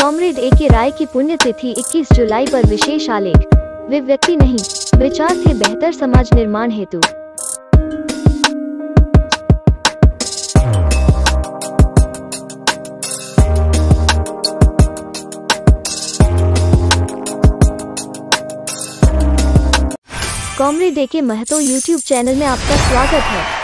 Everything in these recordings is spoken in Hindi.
कॉमरेड ए के राय की पुण्यतिथि 21 जुलाई पर विशेष आलेख। वे व्यक्ति नहीं, विचार थे बेहतर समाज निर्माण हेतु। कॉमरेड ए के महतो यूट्यूब चैनल में आपका स्वागत है।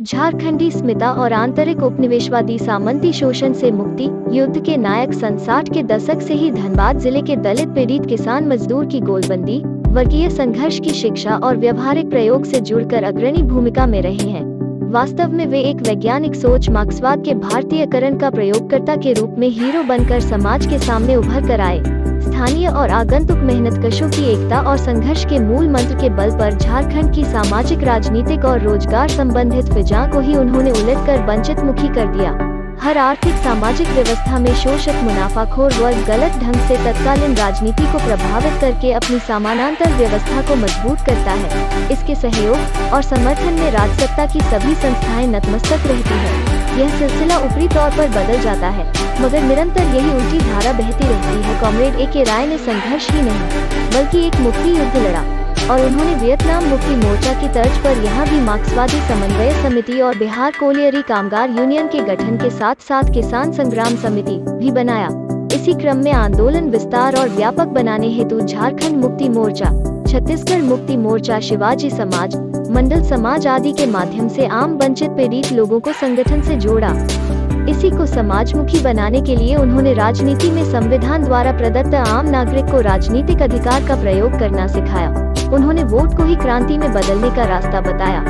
झारखंडी स्मिता और आंतरिक उपनिवेशवादी सामंती शोषण से मुक्ति, युद्ध के नायक सन 60 के दशक से ही धनबाद जिले के दलित पीड़ित किसान मजदूर की गोलबंदी, वर्गीय संघर्ष की शिक्षा और व्यवहारिक प्रयोग से जुड़कर अग्रणी भूमिका में रहे हैं। वास्तव में वे एक वैज्ञानिक सोच, मार्क्सवाद के भारतीयकरण का प्रयोगकर्ता के रूप में हीरो बनकर समाज के सामने उभर कर आए। स्थानीय और आगंतुक मेहनतकशों की एकता और संघर्ष के मूल मंत्र के बल पर झारखंड की सामाजिक, राजनीतिक और रोजगार संबंधित फिजा को ही उन्होंने उलटकर वंचित मुखी कर दिया। हर आर्थिक सामाजिक व्यवस्था में शोषक मुनाफाखोर वर्ग गलत ढंग से तत्कालीन राजनीति को प्रभावित करके अपनी समानांतर व्यवस्था को मजबूत करता है। इसके सहयोग और समर्थन में राजसत्ता की सभी संस्थाएं नतमस्तक रहती है। यह सिलसिला ऊपरी तौर पर बदल जाता है, मगर निरंतर यही उल्टी धारा बहती रहती है। कॉमरेड ए के राय ने संघर्ष ही नहीं बल्कि एक मुक्ति युद्ध लड़ा और उन्होंने वियतनाम मुक्ति मोर्चा की तर्ज पर यहाँ भी मार्क्सवादी समन्वय समिति और बिहार कोलियरी कामगार यूनियन के गठन के साथ साथ किसान संग्राम समिति भी बनाया। इसी क्रम में आंदोलन विस्तार और व्यापक बनाने हेतु झारखंड मुक्ति मोर्चा, छत्तीसगढ़ मुक्ति मोर्चा, शिवाजी समाज, मंडल समाज आदि के माध्यम से आम वंचित पीड़ित लोगों को संगठन से जोड़ा। इसी को समाजमुखी बनाने के लिए उन्होंने राजनीति में संविधान द्वारा प्रदत्त आम नागरिक को राजनीतिक अधिकार का प्रयोग करना सिखाया। उन्होंने वोट को ही क्रांति में बदलने का रास्ता बताया।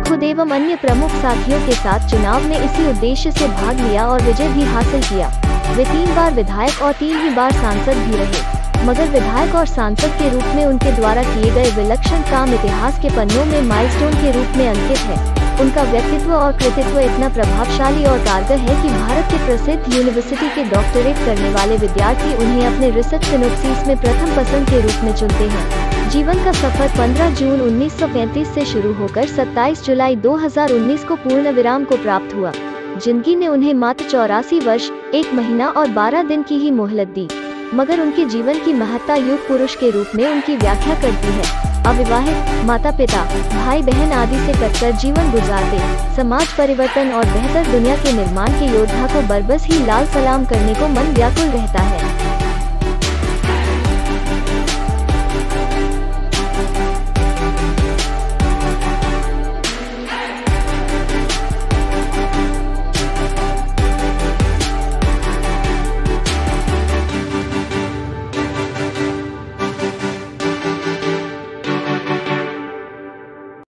खुद एवं अन्य प्रमुख साथियों के साथ चुनाव में इसी उद्देश्य से भाग लिया और विजय भी हासिल किया। वे 3 बार विधायक और 3 ही बार सांसद भी रहे, मगर विधायक और सांसद के रूप में उनके द्वारा किए गए विलक्षण काम इतिहास के पन्नों में माइलस्टोन के रूप में अंकित है। उनका व्यक्तित्व और कृतित्व इतना प्रभावशाली और कारगर है कि भारत के प्रसिद्ध यूनिवर्सिटी के डॉक्टरेट करने वाले विद्यार्थी उन्हें अपने रिसर्च सिनोप्सिस में प्रथम पसंद के रूप में चुनते हैं। जीवन का सफर 15 जून 1935 से शुरू होकर 27 जुलाई 2019 को पूर्ण विराम को प्राप्त हुआ। जिंदगी ने उन्हें मात्र 84 वर्ष, 1 महीना और 12 दिन की ही मोहलत दी, मगर उनके जीवन की महत्ता युग पुरुष के रूप में उनकी व्याख्या करती है। अविवाहित, माता पिता, भाई बहन आदि से कटकर जीवन गुजारते, समाज परिवर्तन और बेहतर दुनिया के निर्माण के योद्धा को बरबस ही लाल सलाम करने को मन व्याकुल रहता है।